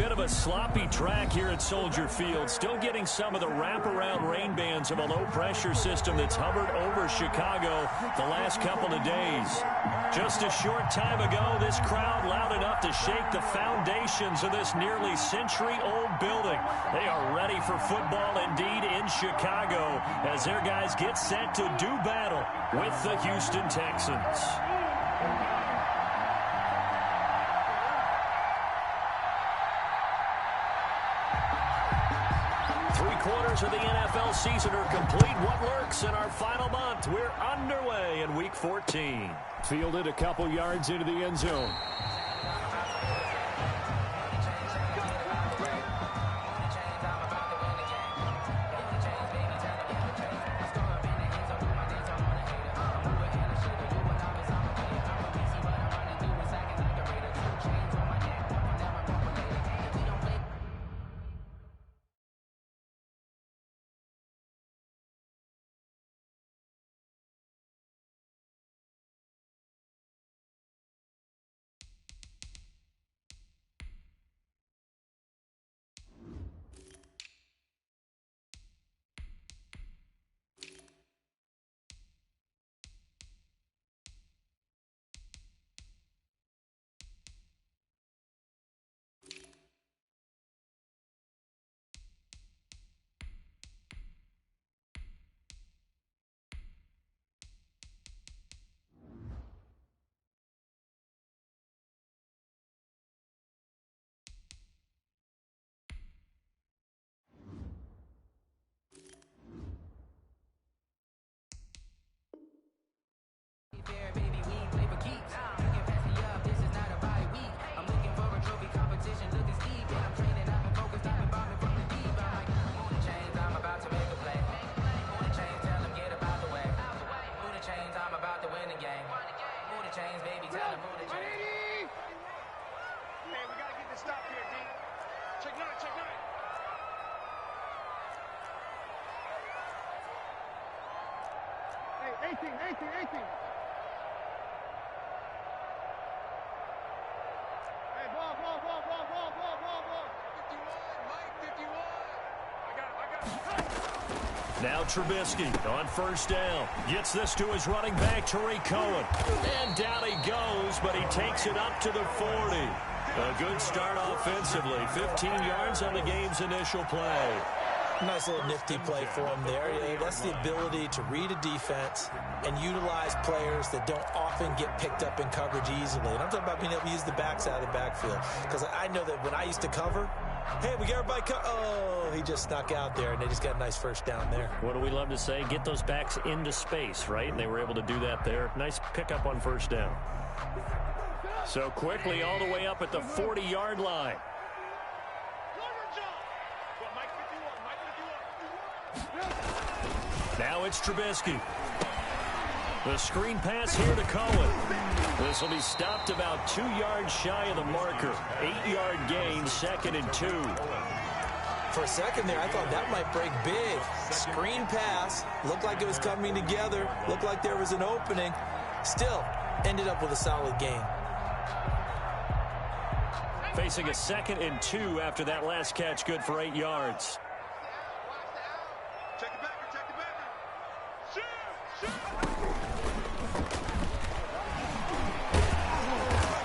bit of a sloppy track here at Soldier Field. Still getting some of the wraparound rain bands of a low-pressure system that's hovered over Chicago the last couple of days. Just a short time ago, this crowd loud enough to shake the foundations of this nearly century-old building. They are ready for football indeed in Chicago as their guys get set to do battle with the Houston Texans. Three-quarters of the NFL season are complete. What lurks in our final month? We're underway in Week 14. Fielded a couple yards into the end zone. Now Trubisky on first down. Gets this to his running back, Tariq Cohen. And down he goes, but he takes it up to the 40. A good start offensively. 15 yards on the game's initial play. Nice little nifty play for him there. Yeah, that's the ability to read a defense and utilize players that don't often get picked up in coverage easily. And I'm talking about being able to use the backs out of the backfield. Because I know that when I used to cover, hey, we got everybody oh, he just snuck out there, and they just got a nice first down there. What do we love to say? Get those backs into space, right? And they were able to do that there. Nice pickup on first down. So quickly all the way up at the 40-yard line. Now it's Trubisky. The screen pass here to Cohen. This will be stopped about 2 yards shy of the marker. 8-yard gain, 2nd and 2. For a second there, I thought that might break big. Screen pass. Looked like it was coming together. Looked like there was an opening. Still, ended up with a solid gain. Facing a 2nd and 2 after that last catch, good for 8 yards.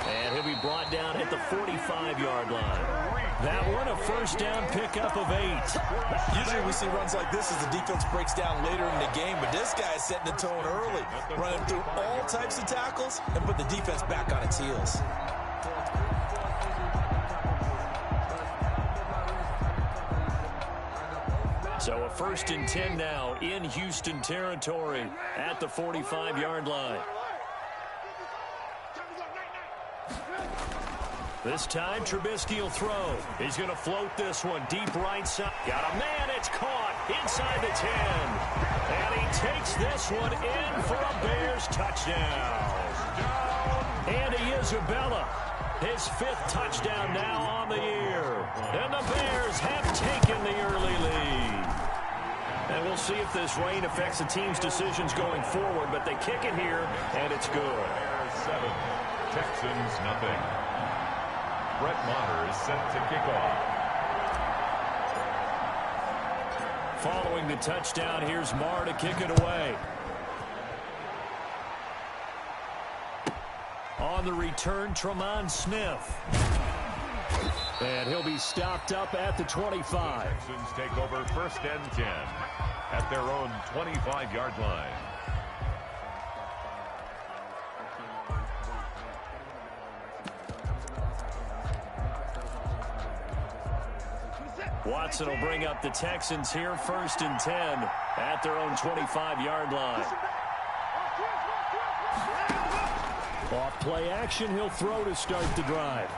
And he'll be brought down at the 45-yard line. That one a first down pickup of 8. Usually we see runs like this as the defense breaks down later in the game, but this guy is setting the tone early, running through all types of tackles and put the defense back on its heels. So a 1st and 10 now in Houston territory at the 45-yard line. This time Trubisky will throw. He's going to float this one deep right side. Got a man. It's caught inside the 10. And he takes this one in for a Bears touchdown. Andy Isabella, his 5th touchdown now on the year. And the Bears have taken the early lead. And we'll see if this rain affects the team's decisions going forward, but they kick it here, and it's good. Bears 7, Texans nothing. Brett Maher is set to kick off. Following the touchdown, here's Maher to kick it away. On the return, Tremont Smith. And he'll be stopped up at the 25. Texans take over 1st and 10 at their own 25-yard line. Watson will bring up the Texans here 1st and 10 at their own 25-yard line. Off play action, he'll throw to start the drive.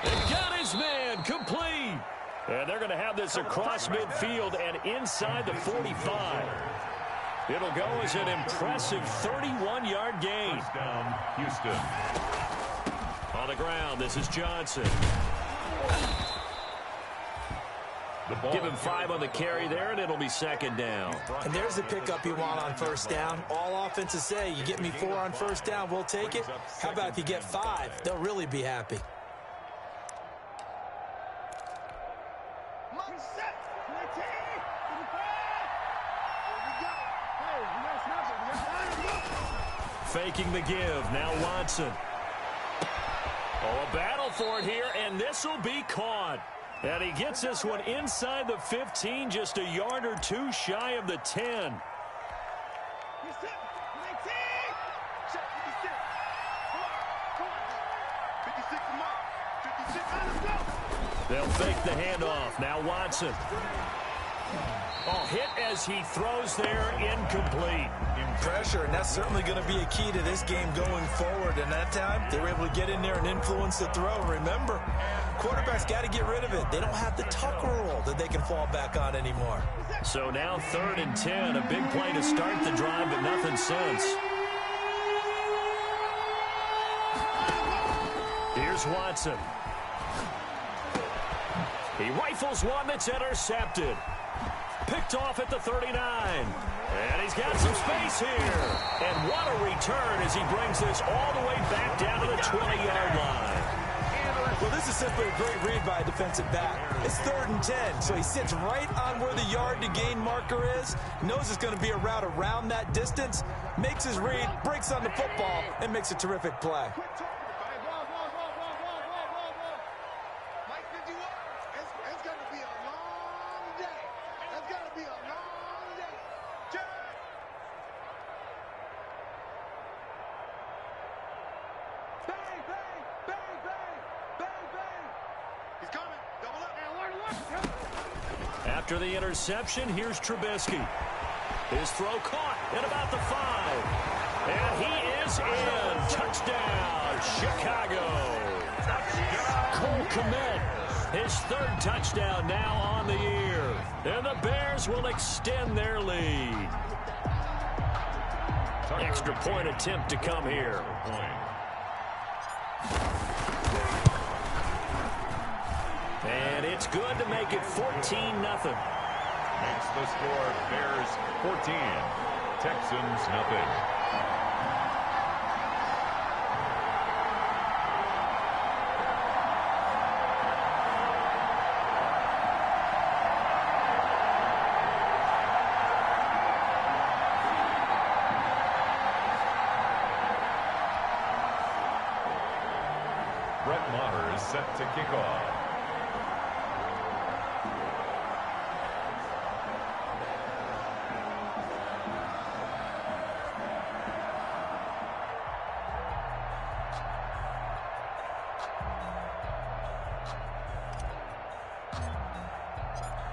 And got his man, complete. And they're going to have this across midfield and inside the 45. It'll go as an impressive 31-yard gain. First down, Houston. On the ground, this is Johnson. Give him 5 on the carry there, and it'll be 2nd down. And there's the pickup you want on 1st down. All offenses say, you get me 4 on 1st down, we'll take it. How about if you get 5? They'll really be happy. Faking the give. Now Watson. Oh, a battle for it here, and this will be caught. And he gets this one inside the 15, just a yard or 2 shy of the 10. They'll fake the handoff. Now Watson. Oh, hit as he throws there, incomplete. Pressure, and that's certainly going to be a key to this game going forward. And that time, they were able to get in there and influence the throw. Remember, quarterbacks got to get rid of it. They don't have the tuck rule that they can fall back on anymore. So now 3rd and 10, a big play to start the drive, but nothing since. Here's Watson. He rifles one that's intercepted. Picked off at the 39. And he's got some space here. And what a return as he brings this all the way back down to the 20-yard line. Well, this is simply a great read by a defensive back. It's 3rd and 10, so he sits right on where the yard-to-gain marker is, knows it's going to be a route around that distance, makes his read, breaks on the football, and makes a terrific play. After the interception, here's Trubisky. His throw caught at about the 5. And he is in. Touchdown, Chicago. Cole Kmet, his 3rd touchdown now on the year. And the Bears will extend their lead. Extra point attempt to come here. And it's good to make it 14-0. Makes the score Bears 14, Texans nothing. Brett Maher is set to kick off.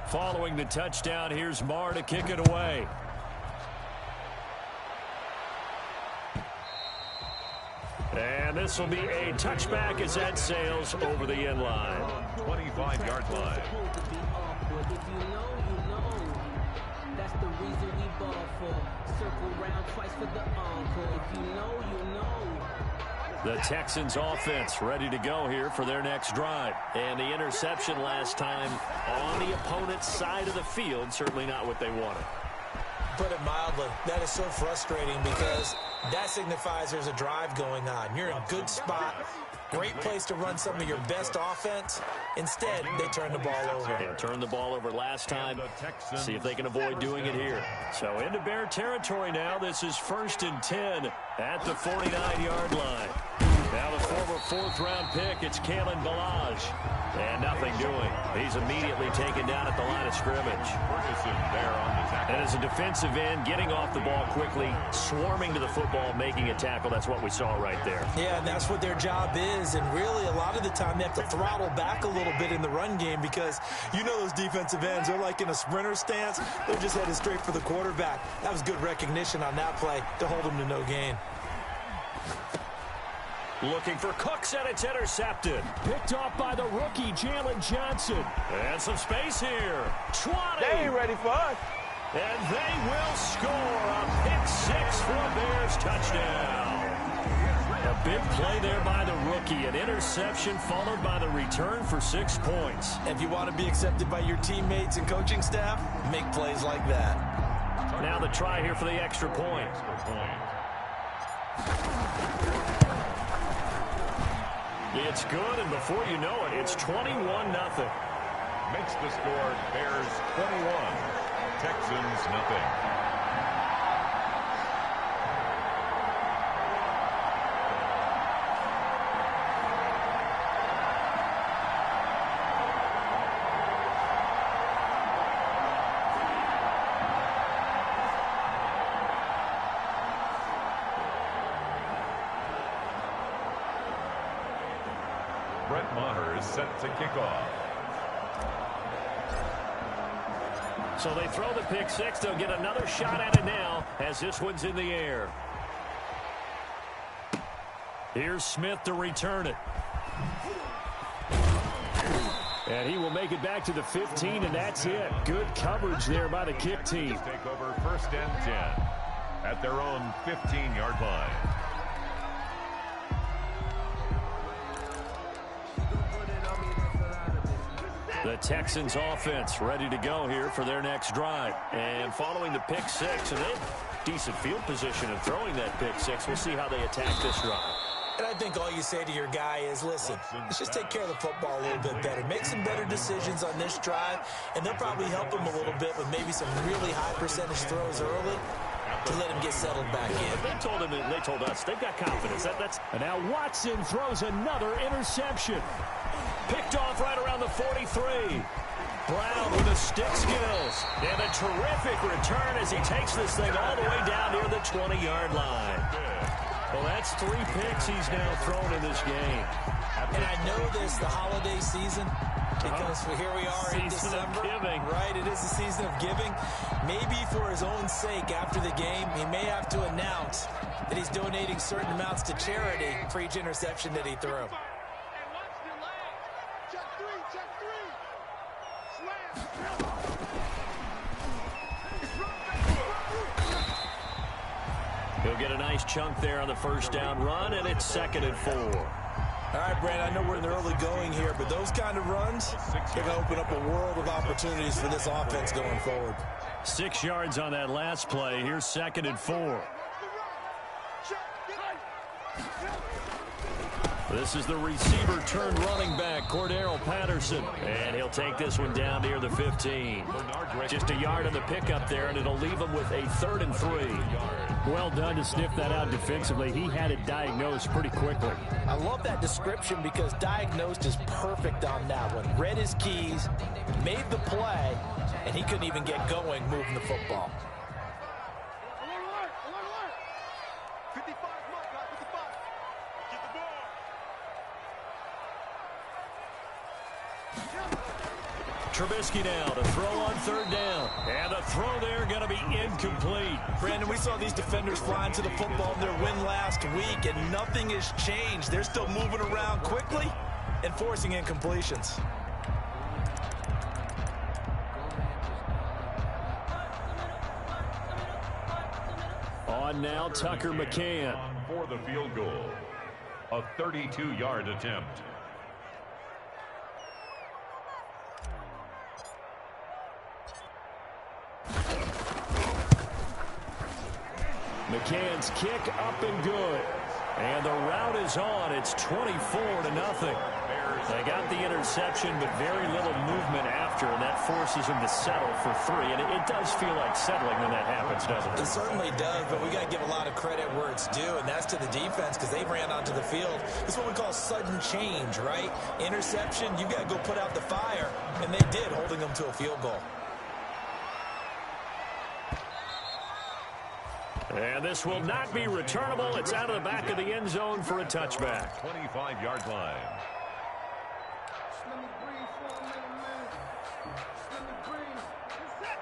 Following the touchdown, here's Maher to kick it away. And this will be a touchback as that sails over the end line. 25-yard line. That's the reason we ball for. Circle round twice for the encore. If you know, you know. The Texans offense ready to go here for their next drive. And the interception last time on the opponent's side of the field, certainly not what they wanted. put it mildly. That is so frustrating because that signifies there's a drive going on. You're in a good spot. Great place to run some of your best offense. Instead, they turn the ball over. Yeah, turned the ball over last time. See if they can avoid doing it here. So into Bear territory now. This is 1st and 10 at the 49-yard line. Now the former 4th-round pick, it's Kalen Ballage. And nothing doing. He's immediately taken down at the line of scrimmage. And as a defensive end, getting off the ball quickly, swarming to the football, making a tackle. That's what we saw right there. Yeah, and that's what their job is. And really, a lot of the time, they have to throttle back a little bit in the run game because you know those defensive ends, they're like in a sprinter stance. They're just headed straight for the quarterback. That was good recognition on that play to hold them to no gain. Looking for Cooks, and it's intercepted. Picked off by the rookie, Jalen Johnson. And some space here. 20. They ain't ready for us. And they will score a pick-6 for a Bears touchdown. A big play there by the rookie. An interception followed by the return for 6 points. If you want to be accepted by your teammates and coaching staff, make plays like that. Now the try here for the extra point. It's good, and before you know it, it's 21-0. Makes the score Bears 21, Texans nothing. Set to kick off. So they throw the pick-6. They'll get another shot at it now as this one's in the air. Here's Smith to return it. And he will make it back to the 15, and that's it. Good coverage there by the kick team. Take over 1st and 10 at their own 15-yard line. The Texans offense ready to go here for their next drive. And following the pick-6, and they have decent field position in throwing that pick-6. We'll see how they attack this drive. And I think all you say to your guy is, listen, let's just take care of the football a little bit better. Make some better decisions on this drive, and they'll probably help him a little bit with maybe some really high percentage throws early to let him get settled back in. But they told him, and they told us, they've got confidence. And now Watson throws another interception. Picked off right around the 43. Brown with the stick skills. And a terrific return as he takes this thing all the way down near the 20-yard line. Well, that's 3 picks he's now thrown in this game. And I know this, the holiday season, because here we are in December. Giving. Right, it is the season of giving. Maybe for his own sake after the game, he may have to announce that he's donating certain amounts to charity for each interception that he threw. He'll get a nice chunk there on the 1st down run, and it's 2nd and 4. All right, Brad, I know we're in the early going here, but those kind of runs, they're going to open up a world of opportunities for this offense going forward. 6 yards on that last play. Here's 2nd and 4. This is the receiver turned running back, Cordero Patterson. And he'll take this one down near the 15. Just a yard on the pickup there, and it'll leave him with a 3rd and 3. Well done to sniff that out defensively. He had it diagnosed pretty quickly. I love that description because diagnosed is perfect on that one. Read his keys, made the play, and he couldn't even get going moving the football. Trubisky now to throw on 3rd down. And the throw there going to be incomplete. Brandon, we saw these defenders flying to the football in their win last week, and nothing has changed. They're still moving around quickly and forcing incompletions. On now, Tucker McCann. For the field goal. A 32-yard attempt. McCann's kick up and good. And the route is on. It's 24-0. They got the interception, but very little movement after, and that forces him to settle for 3. And it does feel like settling when that happens, doesn't it? It certainly does, but we got to give a lot of credit where it's due, and that's to the defense because they ran onto the field. This is what we call sudden change, right? Interception, you got to go put out the fire, and they did, holding them to a field goal. And this will not be returnable. It's out of the back of the end zone for a touchback. 25-yard line.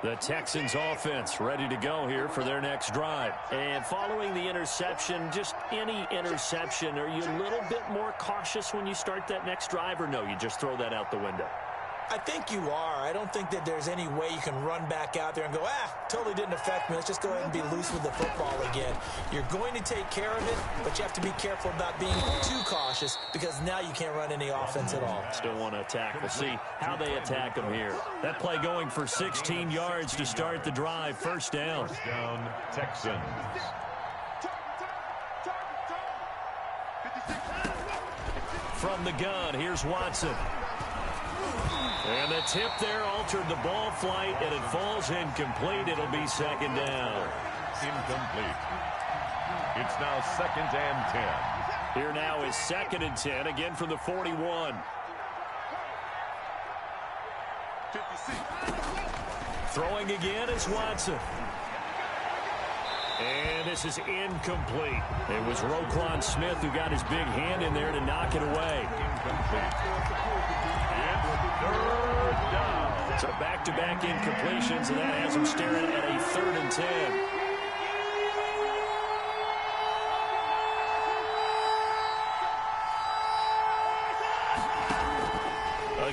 The Texans offense ready to go here for their next drive. And following the interception, just any interception, are you a little bit more cautious when you start that next drive, or no, you just throw that out the window? I think you are. I don't think that there's any way you can run back out there and go, totally didn't affect me. Let's just go ahead and be loose with the football again. You're going to take care of it, but you have to be careful about being too cautious because now you can't run any offense at all. Still want to attack. We'll see how they attack them here. That play going for 16 yards to start the drive. First down. First down, Texans. From the gun, here's Watson. And the tip there altered the ball flight, and it falls incomplete. It'll be second down. Incomplete. It's now 2nd and 10. Here now is 2nd and 10, again from the 41. Throwing again is Watson. And this is incomplete. It was Roquan Smith who got his big hand in there to knock it away. Incomplete. Third down. So back-to-back incompletions, and that has him staring at a 3rd and 10.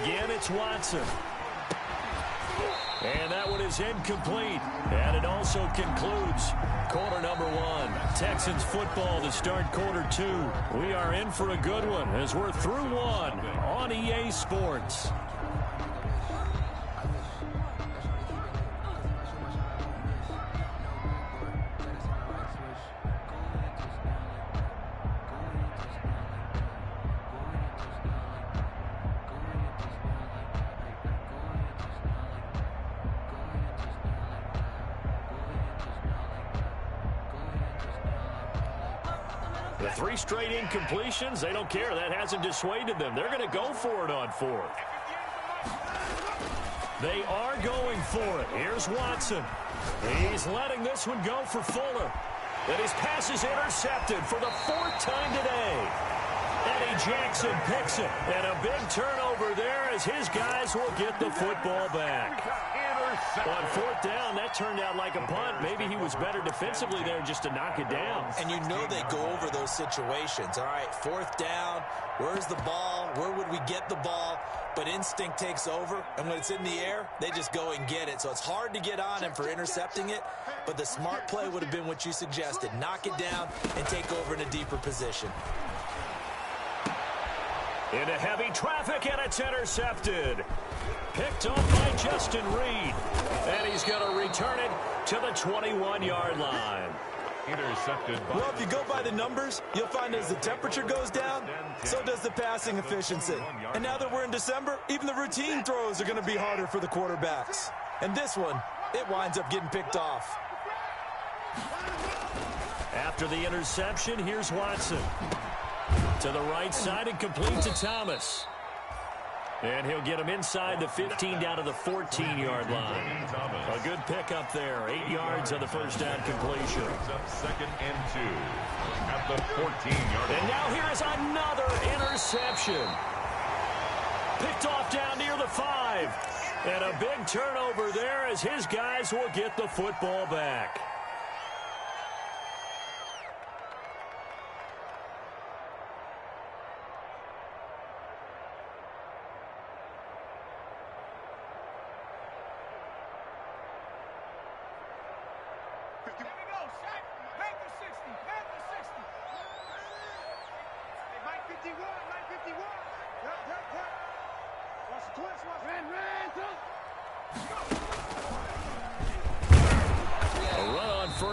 Again, it's Watson. And that one is incomplete. And it also concludes quarter number 1. Texans football to start quarter 2. We are in for a good one as we're through 1 on EA Sports. The 3 straight incompletions, they don't care. That hasn't dissuaded them. They're going to go for it on 4th. They are going for it. Here's Watson. He's letting this one go for Fuller. And his pass is intercepted for the 4th time today. Eddie Jackson picks it. And a big turnover there as his guys will get the football back. On 4th down, that turned out like a punt. Maybe he was better defensively there just to knock it down. And you know they go over those situations. All right, 4th down, where's the ball? Where would we get the ball? But instinct takes over, and when it's in the air, they just go and get it. So it's hard to get on him for intercepting it, but the smart play would have been what you suggested. Knock it down and take over in a deeper position. Into heavy traffic, and it's intercepted. Picked up by Justin Reed. And he's going to return it to the 21-yard line. Intercepted by... Well, if you go by the numbers, you'll find as the temperature goes down, so does the passing efficiency. And now that we're in December, even the routine throws are going to be harder for the quarterbacks. And this one, it winds up getting picked off. After the interception, here's Watson. To the right side and complete to Thomas. And he'll get him inside the 15 down to the 14-yard line. A good pickup there. 8 yards on the first down completion. Up 2nd and 2 at the 14-yard line. And now here is another interception. Picked off down near the 5. And a big turnover there as his guys will get the football back.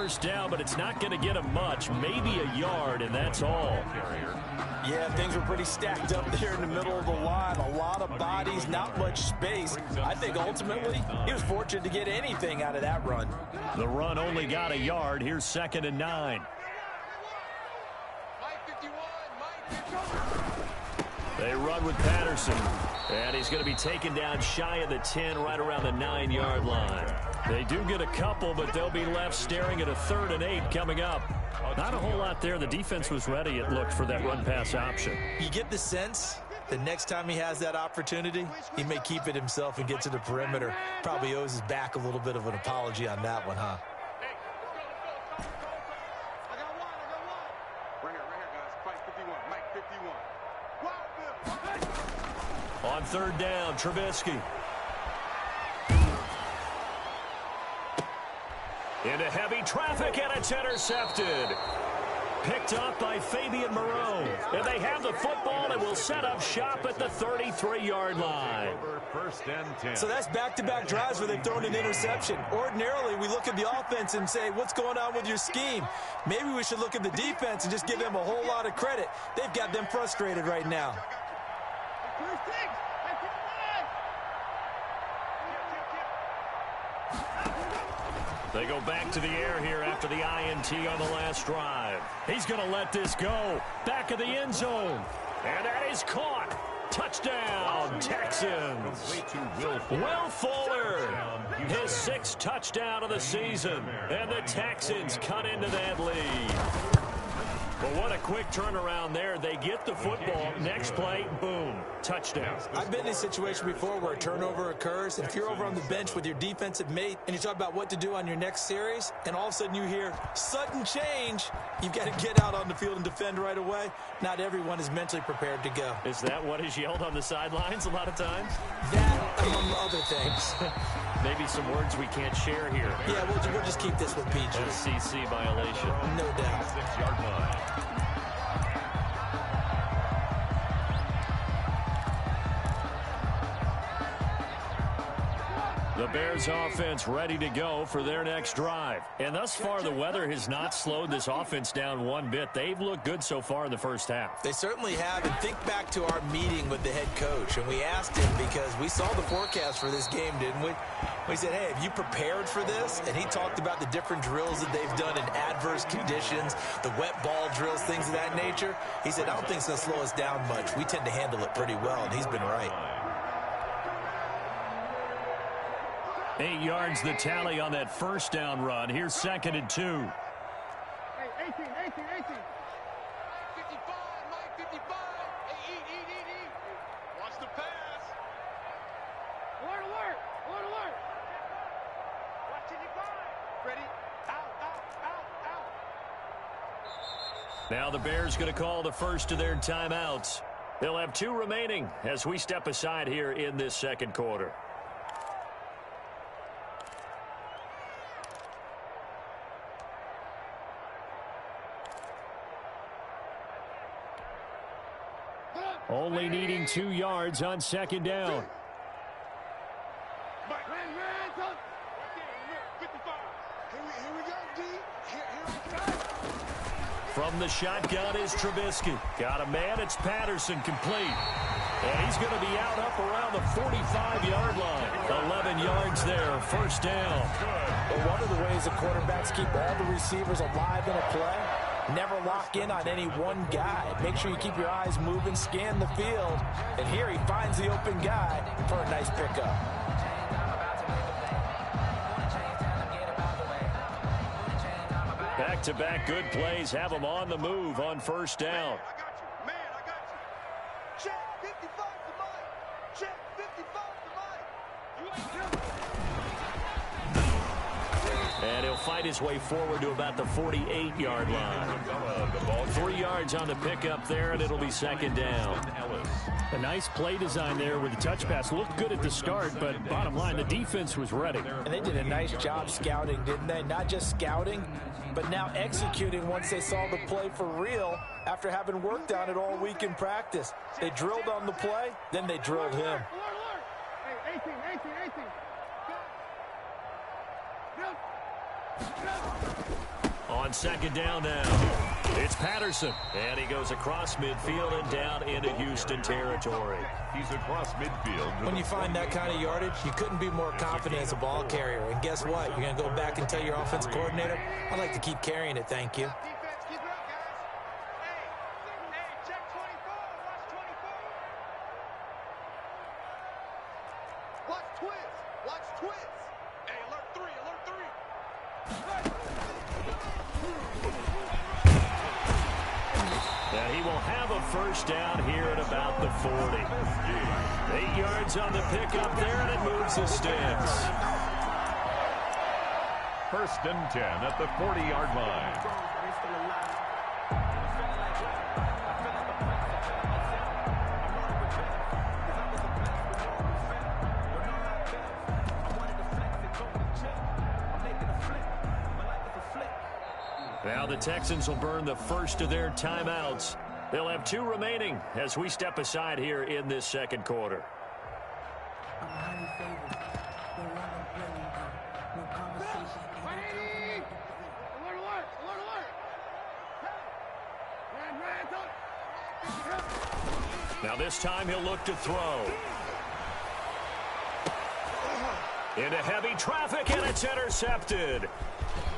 first down, but it's not going to get him much. Maybe a yard, and that's all. Yeah, things were pretty stacked up there in the middle of the line. A lot of bodies, not much space. I think ultimately he was fortunate to get anything out of that run. The run only got a yard. Here's 2nd and 9. They run with Patterson, and he's going to be taken down shy of the 10, right around the 9-yard line. They do get a couple, but they'll be left staring at a 3rd and 8 coming up. Not a whole lot there. The defense was ready, it looked, for that run-pass option. You get the sense that next time he has that opportunity, he may keep it himself and get to the perimeter. Probably owes his back a little bit of an apology on that one, huh? On 3rd down, Trubisky. Into heavy traffic, and it's intercepted. Picked up by Fabian Moreau. And they have the football and will set up shop at the 33-yard line. So that's back-to-back drives where they've thrown an interception. Ordinarily, we look at the offense and say, what's going on with your scheme? Maybe we should look at the defense and just give them a whole lot of credit. They've got them frustrated right now. They go back to the air here after the INT on the last drive. He's going to let this go. Back of the end zone. And that is caught. Touchdown, Texans. Will Fuller, his 6th touchdown of the season. And the Texans cut into that lead. But what a quick turnaround there. They get the football. Next play, boom, touchdown. I've been in a situation before where a turnover occurs, and if you're over on the bench with your defensive mate and you talk about what to do on your next series, and all of a sudden you hear sudden change, you've got to get out on the field and defend right away. Not everyone is mentally prepared to go. Is that what is yelled on the sidelines a lot of times? That, among other things. Maybe some words we can't share here. Yeah, we'll just keep this one PG. SEC violation. No doubt. 6-yard line. The Bears offense ready to go for their next drive. And thus far, the weather has not slowed this offense down one bit. They've looked good so far in the first half. They certainly have. And think back to our meeting with the head coach. And we asked him because we saw the forecast for this game, didn't we? We said, hey, have you prepared for this? And he talked about the different drills that they've done in adverse conditions, the wet ball drills, things of that nature. He said, I don't think it's going to slow us down much. We tend to handle it pretty well, and he's been right. 8 yards the tally on that first down run. Here's 2nd and 2. Hey, 18. 55, Mike, 55. Hey, eat. Watch the pass. Alert. Watch 55. Ready? Out. Now the Bears going to call the first of their timeouts. They'll have 2 remaining as we step aside here in this second quarter. Only needing 2 yards on 2nd down. From the shotgun is Trubisky. Got a man, it's Patterson, complete. And he's going to be out up around the 45-yard line. 11 yards there, first down. Well, one of the ways the quarterbacks keep all the receivers alive in a play, never lock in on any one guy. Make sure you keep your eyes moving, scan the field. And here he finds the open guy for a nice pickup. Back-to-back good plays have him on the move on first down. I got you. Check 55 to Mike. Check 55 to Mike. And he'll fight his way forward to about the 48-yard line. 3 yards on the pickup there, and it'll be 2nd down. A nice play design there with the touch pass. Looked good at the start, but bottom line, the defense was ready. And they did a nice job scouting, didn't they? Not just scouting, but now executing once they saw the play for real after having worked on it all week in practice. They drilled on the play, then they drilled him. Alert. Hey, 18. On second down now, it's Patterson. And he goes across midfield and down into Houston territory. He's across midfield. When you find that kind of yardage, you couldn't be more confident as a ball carrier. And guess what? You're going to go back and tell your offensive coordinator, I'd like to keep carrying it, thank you. Defense, keep it up, guys. Hey, check 24. Watch 24. Watch twist. Watch twist. Hey, alert 3, alert 3. And he will have a first down here at about the 40. 8 yards on the pickup there, and it moves the sticks. First and 10 at the 40-yard line. Now the Texans will burn the first of their timeouts. They'll have 2 remaining as we step aside here in this second quarter. Now this time he'll look to throw. Into heavy traffic, and it's intercepted.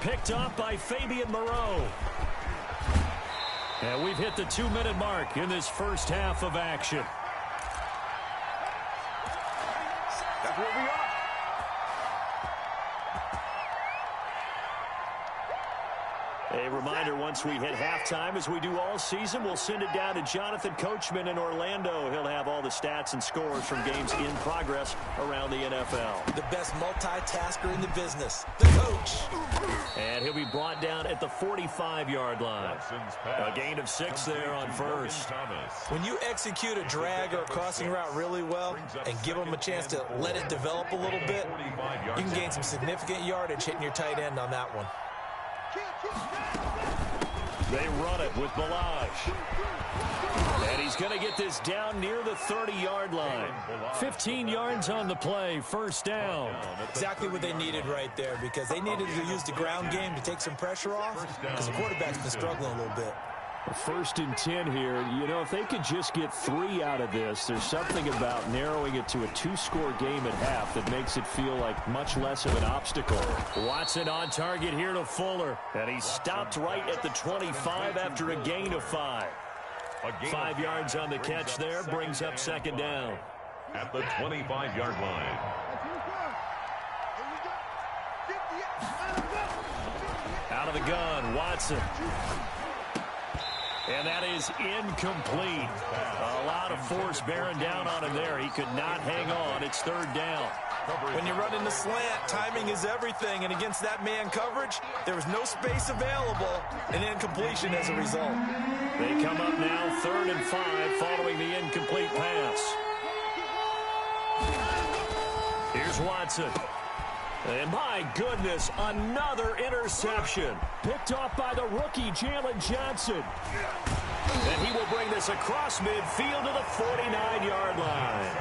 Picked up by Fabian Moreau. And we've hit the 2-minute mark in this first half of action. That's where we are. A reminder, once we hit halftime, as we do all season, we'll send it down to Jonathan Coachman in Orlando. He'll have all the stats and scores from games in progress around the NFL. The best multitasker in the business, the coach. And he'll be brought down at the 45-yard line. A gain of 6 there on first. When you execute a drag or a crossing route really well and give them a chance to let it develop a little bit, you can gain some significant yardage hitting your tight end on that one. They run it with Balaj. And he's going to get this down near the 30-yard line. 15 yards on the play, first down. Exactly what they needed right there, because they needed to use the ground game to take some pressure off, because the quarterback's been struggling a little bit. First and 10 here. You know, if they could just get 3 out of this, there's something about narrowing it to a 2-score game at half that makes it feel like much less of an obstacle. Watson on target here to Fuller. And he stopped right at the 25 after a gain of 5. 5 yards on the catch there, brings up second down. At the 25-yard line. Out of the gun, Watson. And that is incomplete. A lot of force bearing down on him there. He could not hang on. It's third down. When you run in the slant, timing is everything. And against that man coverage, there was no space available, and incompletion as a result. They come up now, 3rd and 5, following the incomplete pass. Here's Watson. And my goodness, another interception. Picked off by the rookie, Jalen Johnson. And he will bring this across midfield to the 49-yard line.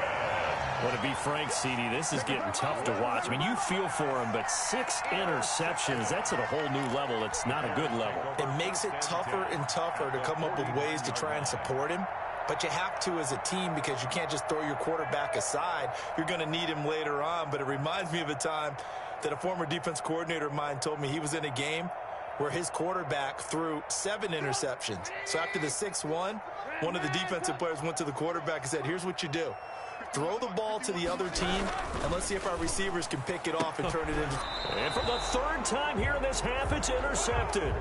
Well, to be frank, CD, this is getting tough to watch. I mean, you feel for him, but 6 interceptions, that's at a whole new level. It's not a good level. It makes it tougher and tougher to come up with ways to try and support him. But you have to as a team, because you can't just throw your quarterback aside. You're going to need him later on. But it reminds me of a time that a former defense coordinator of mine told me he was in a game where his quarterback threw 7 interceptions. So after the 6th one of the defensive players went to the quarterback and said, here's what you do. Throw the ball to the other team, and let's see if our receivers can pick it off and turn it into. And for the 3rd time here in this half, it's intercepted.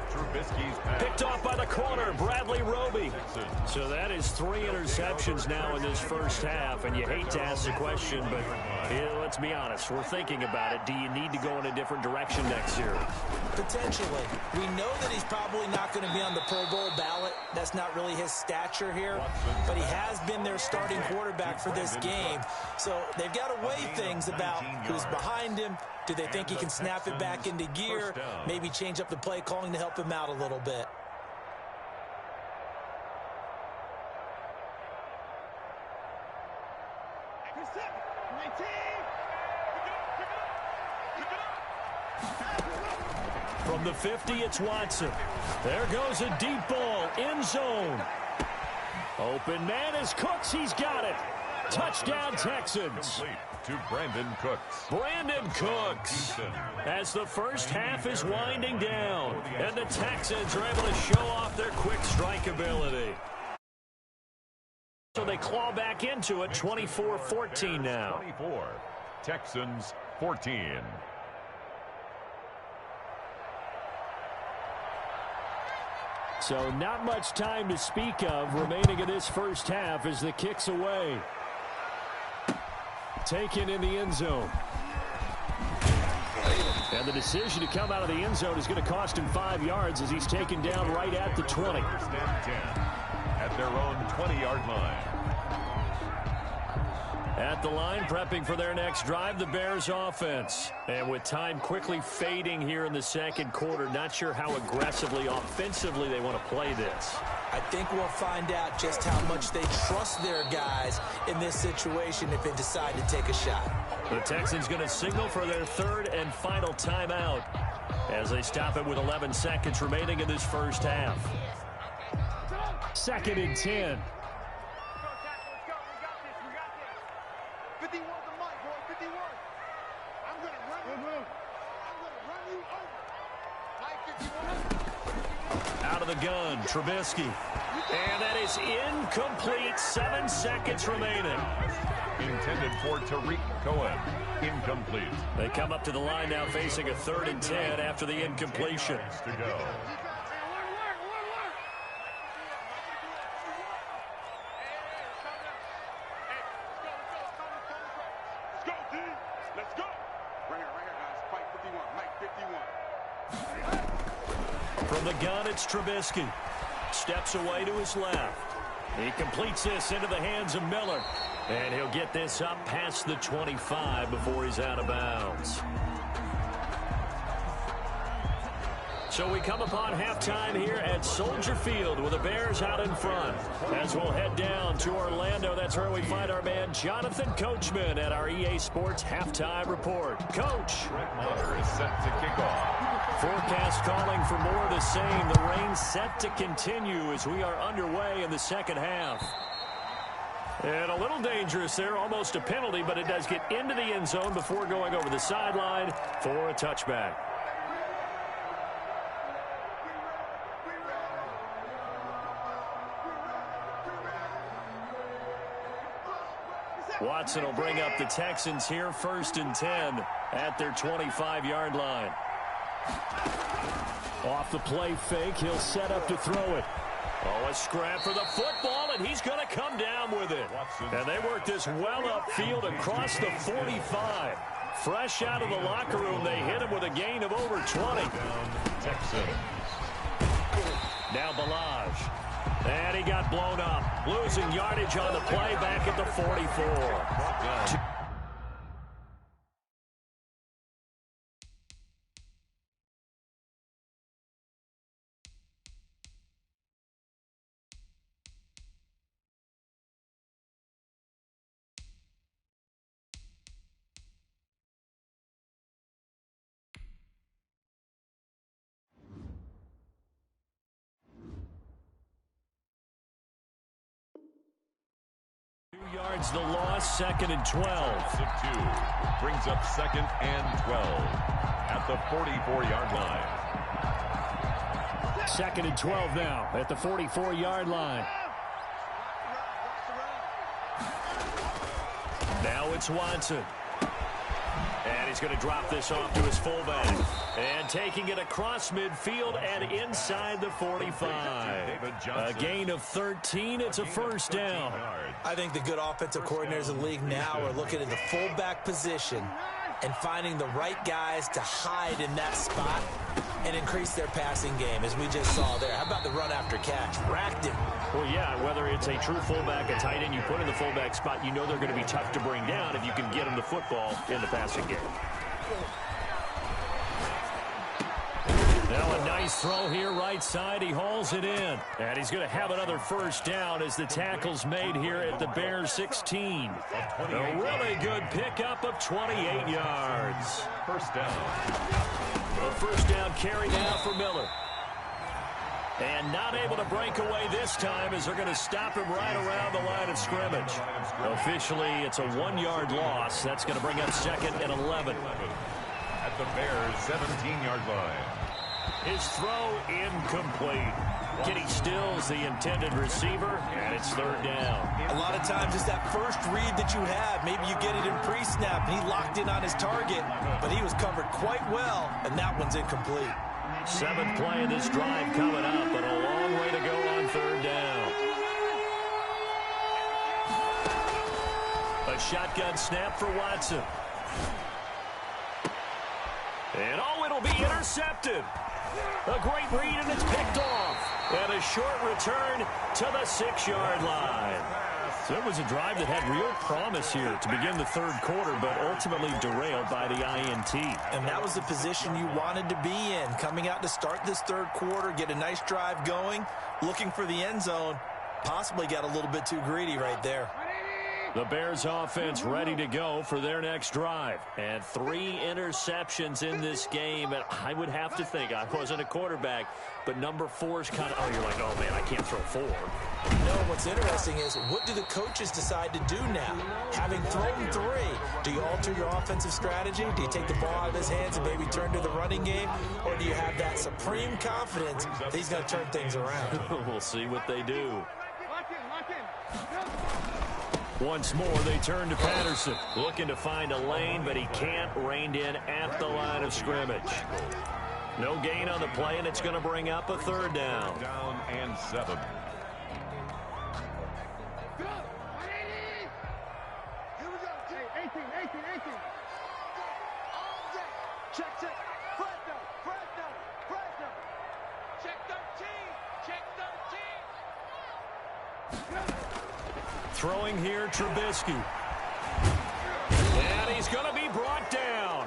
Picked off by the corner, Bradley Roby. So that is 3 interceptions now in this first half, and you hate to ask the question, but let's be honest, we're thinking about it. Do you need to go in a different direction next year? Potentially. We know that he's probably not going to be on the Pro Bowl ballot. That's not really his stature here, but he has been their starting quarterback for this game. So they've got to weigh things about who's behind him. Do they think he can snap it back into gear? Maybe change up the play calling to help him out a little bit. From the 50, it's Watson. There goes a deep ball, end zone. Open man is Cooks. He's got it. Touchdown, Texans. To Brandon Cooks. Brandon Cooks, as the first half is winding down, and the Texans are able to show off their quick strike ability. So they claw back into it, 24-14 now. 24, Texans 14. So not much time to speak of remaining in this first half as the kick's away. Taken in the end zone. And the decision to come out of the end zone is going to cost him 5 yards as he's taken down right at the 20. First and 10 at their own 20-yard line. At the line, prepping for their next drive, the Bears offense. And with time quickly fading here in the second quarter, not sure how aggressively, offensively they want to play this. I think we'll find out just how much they trust their guys in this situation if they decide to take a shot. The Texans going to signal for their third and final timeout as they stop it with 11 seconds remaining in this first half. 2nd and 10. 51 to Mike, boy, 51. I'm going to run you over. Mike 51. Out of the gun, Trubisky. And that is incomplete. 7 seconds remaining. Intended for Tariq Cohen. Incomplete. They come up to the line now facing a 3rd and 10 after the incompletion. To go. Let's go. Right here, guys. Fight 51. Mike 51. From the gun, it's Trubisky. Steps away to his left. He completes this into the hands of Miller. And he'll get this up past the 25 before he's out of bounds. So we come upon halftime here at Soldier Field with the Bears out in front. As we'll head down to Orlando, that's where we find our man Jonathan Coachman at our EA Sports Halftime Report. Coach. Brett Maher is set to kick off. Forecast calling for more of the same. The rain set to continue as we are underway in the second half. And a little dangerous there, almost a penalty, but it does get into the end zone before going over the sideline for a touchback. Watson will bring up the Texans here, 1st and 10 at their 25-yard line. Off the play fake, he'll set up to throw it. Oh, a scrap for the football, and he's going to come down with it. And they work this well upfield across the 45. Fresh out of the locker room, they hit him with a gain of over 20. Texans. Now Balaj. And he got blown up. Losing yardage on the play back at the 44. Yards the loss, 2nd and 12. Brings up 2nd and 12 at the 44-yard line. 2nd and 12 now at the 44-yard line. Now it's Watson. And he's going to drop this off to his fullback. And taking it across midfield and inside the 45. A gain of 13. It's a first down. I think the good offensive coordinators in the league now are looking at the fullback position and finding the right guys to hide in that spot and increase their passing game, as we just saw there. How about the run after catch? Racked him. Well, yeah, whether it's a true fullback, a tight end you put in the fullback spot, you know they're going to be tough to bring down if you can get them the football in the passing game. Now a nice throw here right side. He hauls it in. And he's going to have another first down as the tackle's made here at the Bears 16. A really good pickup of 28 yards. First down. A first down on carry now for Miller. And not able to break away this time as they're going to stop him right around the line of scrimmage. Officially, it's a 1-yard loss. That's going to bring up 2nd and 11. At the Bears' 17-yard line. His throw incomplete. Kenny Stills, the intended receiver, and it's 3rd down. A lot of times it's that first read that you have. Maybe you get it in pre-snap, and he locked in on his target, but he was covered quite well, and that one's incomplete. 7th play of this drive coming up, but a long way to go on 3rd down. A shotgun snap for Watson. And it'll be intercepted. A great read, and it's picked off. And a short return to the 6-yard line. So it was a drive that had real promise here to begin the 3rd quarter, but ultimately derailed by the INT. And that was the position you wanted to be in. Coming out to start this 3rd quarter, get a nice drive going, looking for the end zone. Possibly got a little bit too greedy right there. The Bears offense ready to go for their next drive. And 3 interceptions in this game. And I would have to think, I wasn't a quarterback, but number 4 is kind of, you're like, oh, man, I can't throw 4. No, what's interesting is, what do the coaches decide to do now? Having thrown 3, do you alter your offensive strategy? Do you take the ball out of his hands and maybe turn to the running game? Or do you have that supreme confidence that he's going to turn things around? We'll see what they do. Once more, they turn to Patterson, looking to find a lane, but he can't, reined in at the line of scrimmage. No gain on the play, and it's going to bring up a 3rd down. Down and 7. Throwing here, Trubisky. And he's going to be brought down.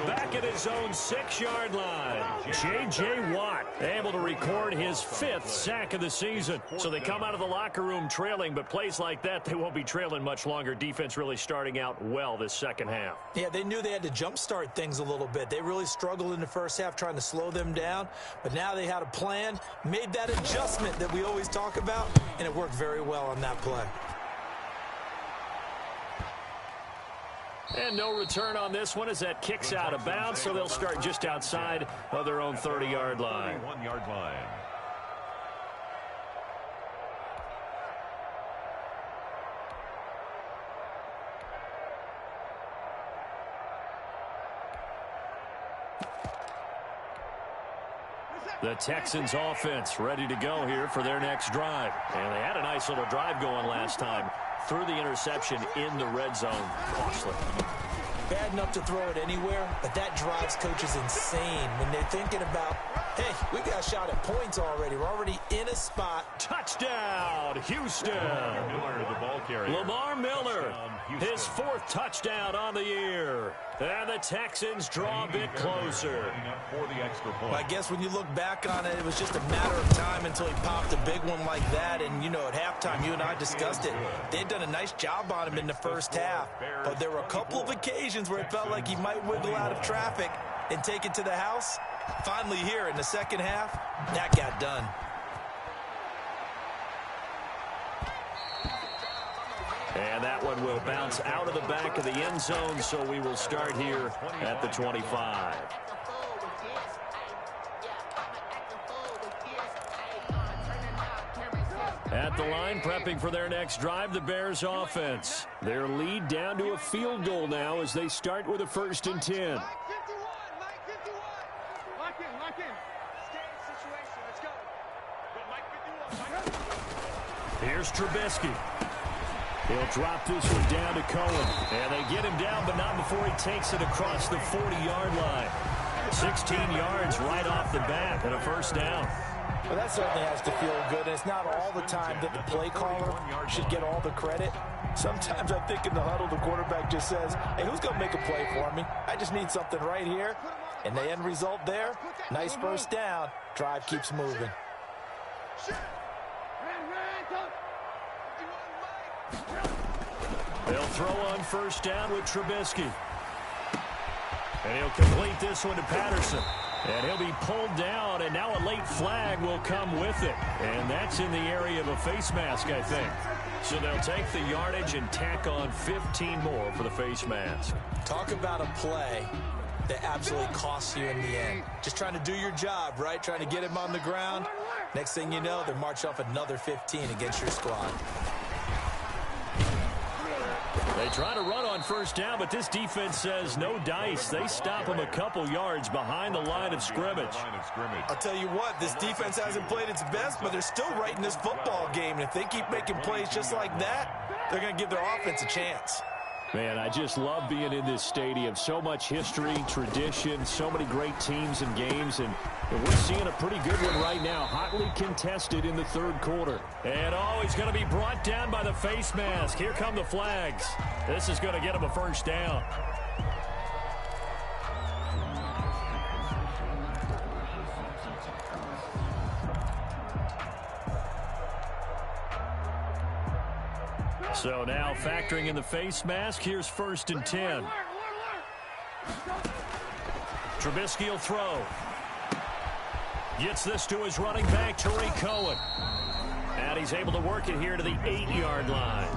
Back at his own 6-yard line. J.J. Watt able to record his 5th sack of the season. So they come out of the locker room trailing, but plays like that, they won't be trailing much longer. Defense really starting out well this 2nd half. Yeah, they knew they had to jumpstart things a little bit. They really struggled in the 1st half trying to slow them down, but now they had a plan, made that adjustment that we always talk about, and it worked very well on that play. And no return on this one as that kicks out of bounds, so they'll start just outside of their own 30-yard line. 1-yard line. The Texans offense ready to go here for their next drive. And they had a nice little drive going last time. Threw the interception in the red zone. Costly. Bad enough to throw it anywhere, but that drives coaches insane when they're thinking about, hey, we got a shot at points already. We're already in a spot. Touchdown, Houston. Miller, the ball carrier. Lamar Miller, his 4th touchdown on the year. And the Texans draw a bit closer. For the extra point. Well, I guess when you look back on it, it was just a matter of time until he popped a big one like that. And, at halftime, you and I discussed it. They'd done a nice job on him in the 1st half. But there were a couple of occasions where it felt like he might wiggle out of traffic and take it to the house. Finally here in the 2nd half, that got done. And that one will bounce out of the back of the end zone, so we will start here at the 25. At the line, prepping for their next drive, the Bears offense. Their lead down to a field goal now as they start with a 1st and 10. Lock in. Stay in situation. Let's go. Mike 51. Here's Trubisky. He'll drop this one down to Cohen. And they get him down, but not before he takes it across the 40-yard line. 16 yards right off the bat and a 1st down. Well, that certainly has to feel good, and it's not all the time that the play caller should get all the credit. Sometimes I think in the huddle, the quarterback just says, hey, who's going to make a play for me? I just need something right here. And the end result there, nice 1st down. Drive keeps moving. They'll throw on 1st down with Trubisky. And he'll complete this one to Patterson. And he'll be pulled down, and now a late flag will come with it. And that's in the area of a face mask, I think. So they'll take the yardage and tack on 15 more for the face mask. Talk about a play that absolutely costs you in the end. Just trying to do your job, right? Trying to get him on the ground. Next thing you know, they're marching off another 15 against your squad. They try to run on first down, but this defense says no dice. They stop them a couple yards behind the line of scrimmage. I'll tell you what, this defense hasn't played its best, but they're still right in this football game. And if they keep making plays just like that, they're going to give their offense a chance. Man, I just love being in this stadium. So much history, tradition, so many great teams and games, and we're seeing a pretty good one right now. Hotly contested in the third quarter. And he's going to be brought down by the face mask. Here come the flags. This is going to get him a first down. So now factoring in the face mask, here's 1st and 10. Trubisky will throw. Gets this to his running back, Tariq Cohen. And he's able to work it here to the 8-yard line.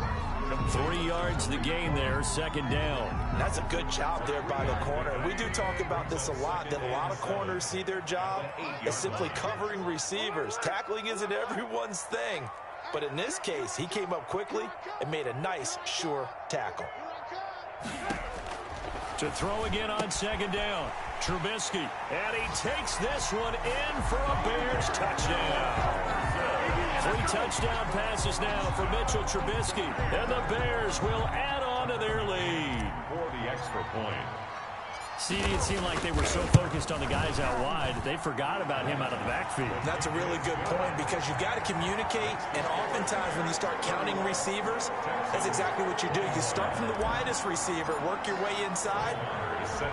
3 yards the gain there, 2nd down. That's a good job there by the corner. We do talk about this a lot, that a lot of corners see their job as simply covering receivers. Tackling isn't everyone's thing. But in this case, he came up quickly and made a nice, sure tackle. To throw again on 2nd down, Trubisky. And he takes this one in for a Bears touchdown. 3 touchdown passes now for Mitchell Trubisky. And the Bears will add on to their lead. For the extra point. See, it seemed like they were so focused on the guys out wide, they forgot about him out of the backfield. That's a really good point because you've got to communicate, and oftentimes when you start counting receivers, that's exactly what you do. You start from the widest receiver, work your way inside.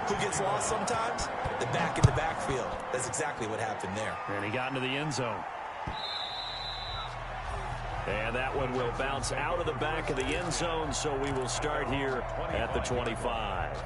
Who gets lost sometimes? The back in the backfield. That's exactly what happened there. And he got into the end zone. And that one will bounce out of the back of the end zone, so we will start here at the 25.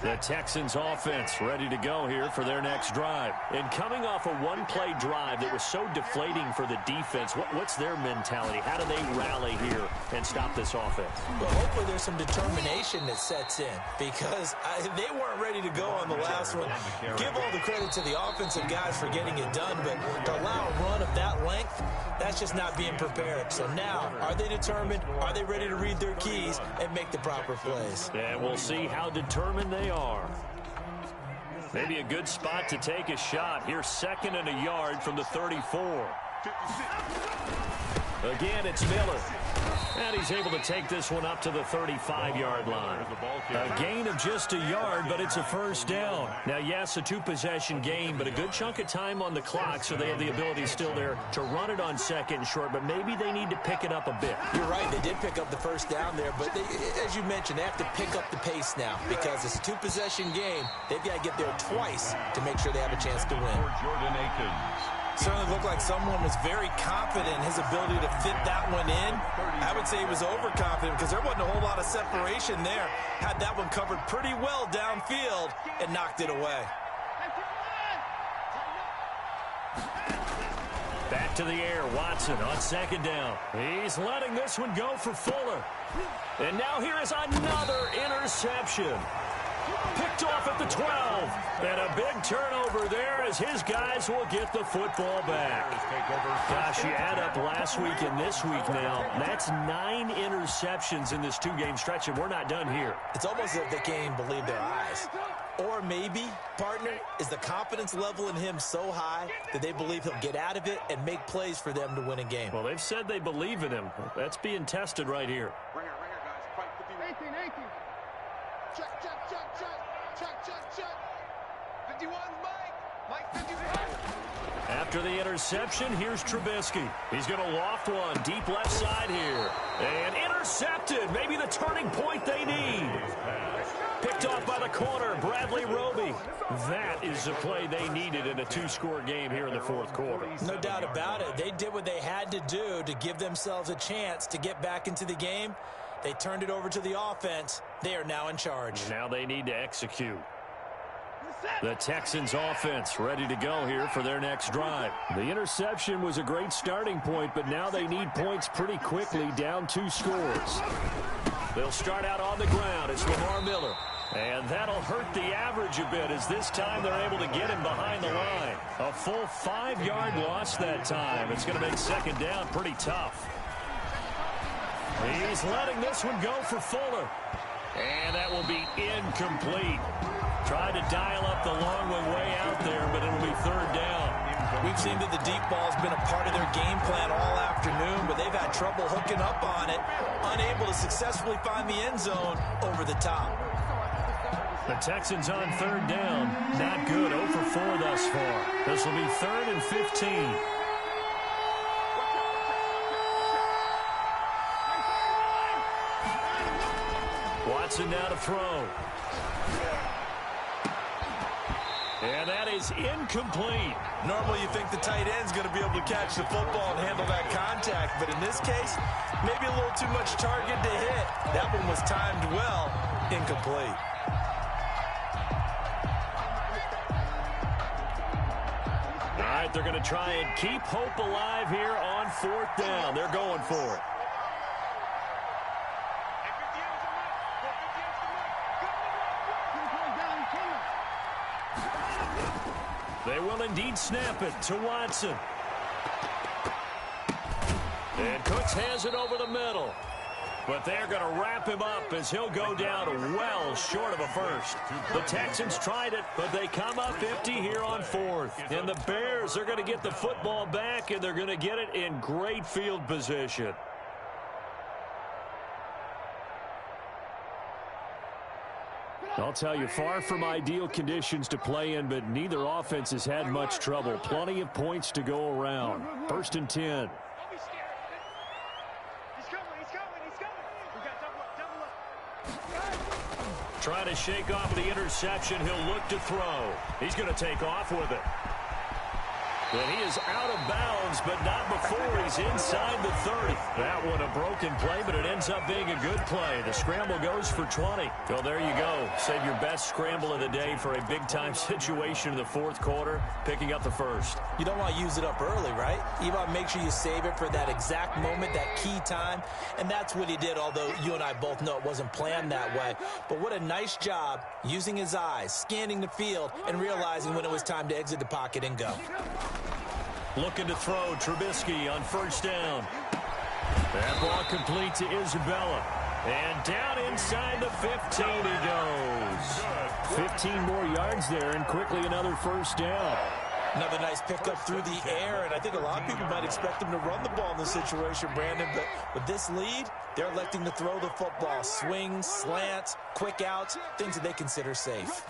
The Texans offense ready to go here for their next drive. And coming off a one-play drive that was so deflating for the defense, what's their mentality? How do they rally here and stop this offense? Well, hopefully there's some determination that sets in because they weren't ready to go on the last one. Give all the credit to the offensive guys for getting it done, but to allow a run of that length, that's just not being prepared. So now, are they determined? Are they ready to read their keys and make the proper plays? And we'll see how determined they are. Maybe a good spot to take a shot. Here's 2nd and a yard from the 34. Again, it's Miller. And he's able to take this one up to the 35-yard line. A gain of just a yard, but it's a first down. Now, yes, a 2-possession game, but a good chunk of time on the clock, so they have the ability still there to run it on 2nd and short, but maybe they need to pick it up a bit. You're right. They did pick up the first down there, but as you mentioned, they have to pick up the pace now because it's a 2-possession game. They've got to get there twice to make sure they have a chance to win. Jordan Akins. Certainly looked like someone was very confident in his ability to fit that one in. I would say he was overconfident because there wasn't a whole lot of separation there. Had that one covered pretty well downfield and knocked it away. Back to the air, Watson on 2nd down. He's letting this one go for Fuller. And now here is another interception. Picked off at the 12. And a big turnover there as his guys will get the football back. Gosh, you add up last week and this week now. That's 9 interceptions in this 2-game stretch, and we're not done here. It's almost as if they can't even believe their eyes. Or maybe, partner, is the confidence level in him so high that they believe he'll get out of it and make plays for them to win a game. Well, they've said they believe in him. That's being tested right here. Ringer, guys. Fight 50. 18. Check. 51, Mike 51. After the interception, here's Trubisky. He's going to loft one deep left side here. And intercepted. Maybe the turning point they need. Picked off by the corner, Bradley Roby. That is the play they needed in a 2-score game here in the 4th quarter. No doubt about it. They did what they had to do to give themselves a chance to get back into the game. They turned it over to the offense. They are now in charge. Now they need to execute. The Texans offense ready to go here for their next drive. The interception was a great starting point, but now they need points pretty quickly, down 2 scores. They'll start out on the ground. It's Lamar Miller. And that'll hurt the average a bit as this time they're able to get him behind the line. A full 5-yard loss that time. It's going to make second down pretty tough. He's letting this one go for Fuller. And that will be incomplete. Tried to dial up the long one way out there, but it'll be third down. We've seen that the deep ball has been a part of their game plan all afternoon, but they've had trouble hooking up on it, unable to successfully find the end zone over the top. The Texans on third down. Not good. 0 for 4 thus far. This will be 3rd and 15. Watson now to throw. And that is incomplete. Normally you think the tight end's going to be able to catch the football and handle that contact, but in this case, maybe a little too much target to hit. That one was timed well. Incomplete. All right, they're going to try and keep hope alive here on 4th down. They're going for it. They will indeed snap it to Watson. And Cooks has it over the middle. But they're going to wrap him up as he'll go down well short of a first. The Texans tried it, but they come up empty here on 4th. And the Bears are going to get the football back, and they're going to get it in great field position. I'll tell you, far from ideal conditions to play in, but neither offense has had much trouble. Plenty of points to go around. 1st and 10. Don't be scared. He's coming. We got double up. Trying to shake off the interception. He'll look to throw. He's going to take off with it. And he is out of bounds, but not before he's inside the 30. That one a broken play, but it ends up being a good play. The scramble goes for 20. Well, there you go. Save your best scramble of the day for a big-time situation in the 4th quarter, picking up the first. You don't want to use it up early, right? You want to make sure you save it for that exact moment, that key time. And that's what he did, although you and I both know it wasn't planned that way. But what a nice job using his eyes, scanning the field, and realizing when it was time to exit the pocket and go. Looking to throw, Trubisky on 1st down. That ball complete to Isabella. And down inside the 15 he goes. 15 more yards there, and quickly another 1st down. Another nice pickup through the air, and I think a lot of people might expect him to run the ball in this situation, Brandon, but with this lead, they're electing to throw the football. Swings, slants, quick outs, things that they consider safe.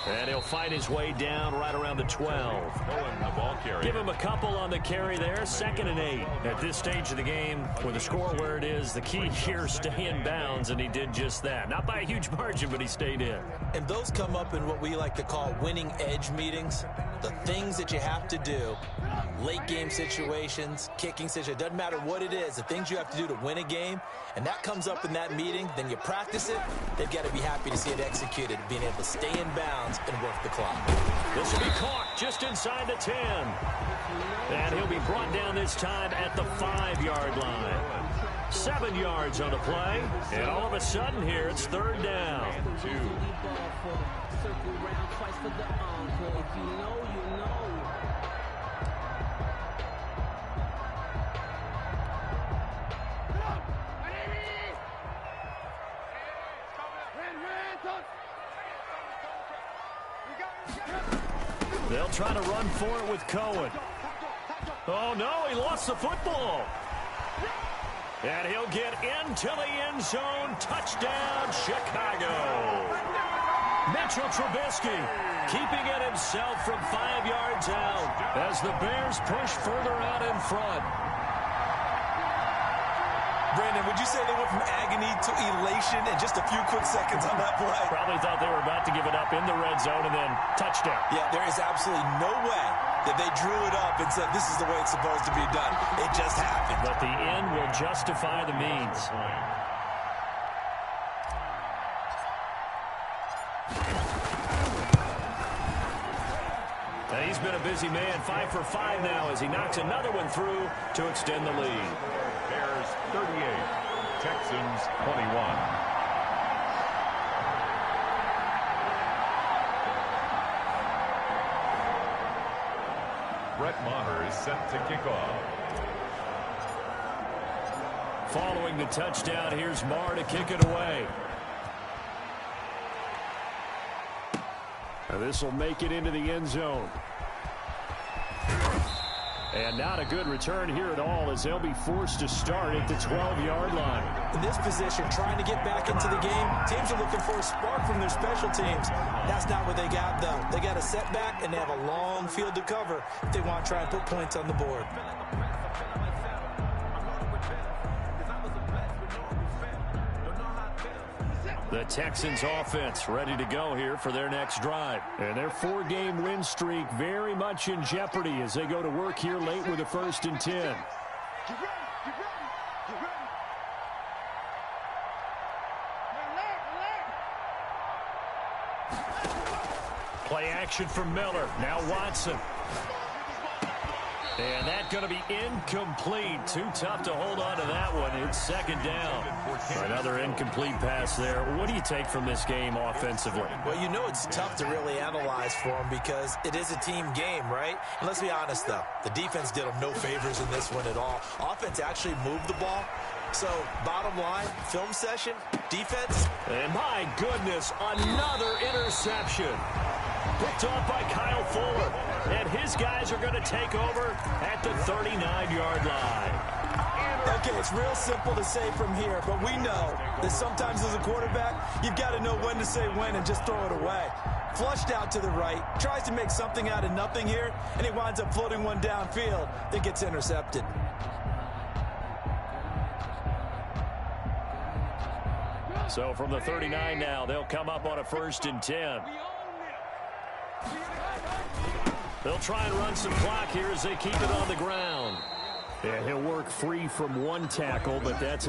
And he'll fight his way down right around the 12. The ball carrier. Give him a couple on the carry there. 2nd and 8. At this stage of the game, with the score where it is, the key here, stay in bounds, and he did just that. Not by a huge margin, but he stayed in. And those come up in what we like to call winning edge meetings. The things that you have to do, late game situations, kicking situations, doesn't matter what it is, the things you have to do to win a game, and that comes up in that meeting, then you practice it, they've got to be happy to see it executed, being able to stay in bounds and work the clock. This will be caught just inside the 10. And he'll be brought down this time at the 5-yard line. 7 yards on the play, and all of a sudden here it's 3rd down. 2. They'll try to run for it with Cohen. Oh, no, he lost the football. And he'll get into the end zone. Touchdown, Chicago. Mitchell Trubisky keeping it himself from 5 yards out as the Bears push further out in front. Brandon, would you say they went from agony to elation in just a few quick seconds on that play? Probably thought they were about to give it up in the red zone and then touchdown. Yeah, there is absolutely no way that they drew it up and said, this is the way it's supposed to be done. It just happened. But the end will justify the means. He's been a busy man, 5 for 5 now as he knocks another one through to extend the lead. Bears 38, Texans 21. Brett Maher is set to kick off. Following the touchdown, here's Maher to kick it away. And this will make it into the end zone. And not a good return here at all as they'll be forced to start at the 12-yard line. In this position, trying to get back into the game, teams are looking for a spark from their special teams. That's not what they got, though. They got a setback, and they have a long field to cover if they want to try and put points on the board. The Texans offense ready to go here for their next drive. And their 4-game win streak very much in jeopardy as they go to work here late with a 1st and 10. Get ready, get ready, get ready. Play action from Miller. Now Watson. And that's going to be incomplete. Too tough to hold on to that one. It's 2nd down. Another incomplete pass there. What do you take from this game offensively? Well, you know it's tough to really analyze for them because it is a team game, right? And let's be honest, though. The defense did them no favors in this one at all. Offense actually moved the ball. So, bottom line, film session, defense. And my goodness, another interception. Picked off by Kyle Fuller. And his guys are going to take over at the 39-yard line. Okay, it's real simple to say from here, but we know that sometimes as a quarterback, you've got to know when to say when and just throw it away. Flushed out to the right, tries to make something out of nothing here, and he winds up floating one downfield that gets intercepted. So from the 39 now, they'll come up on a 1st and 10. They'll try and run some clock here as they keep it on the ground. And he'll work free from one tackle, but that's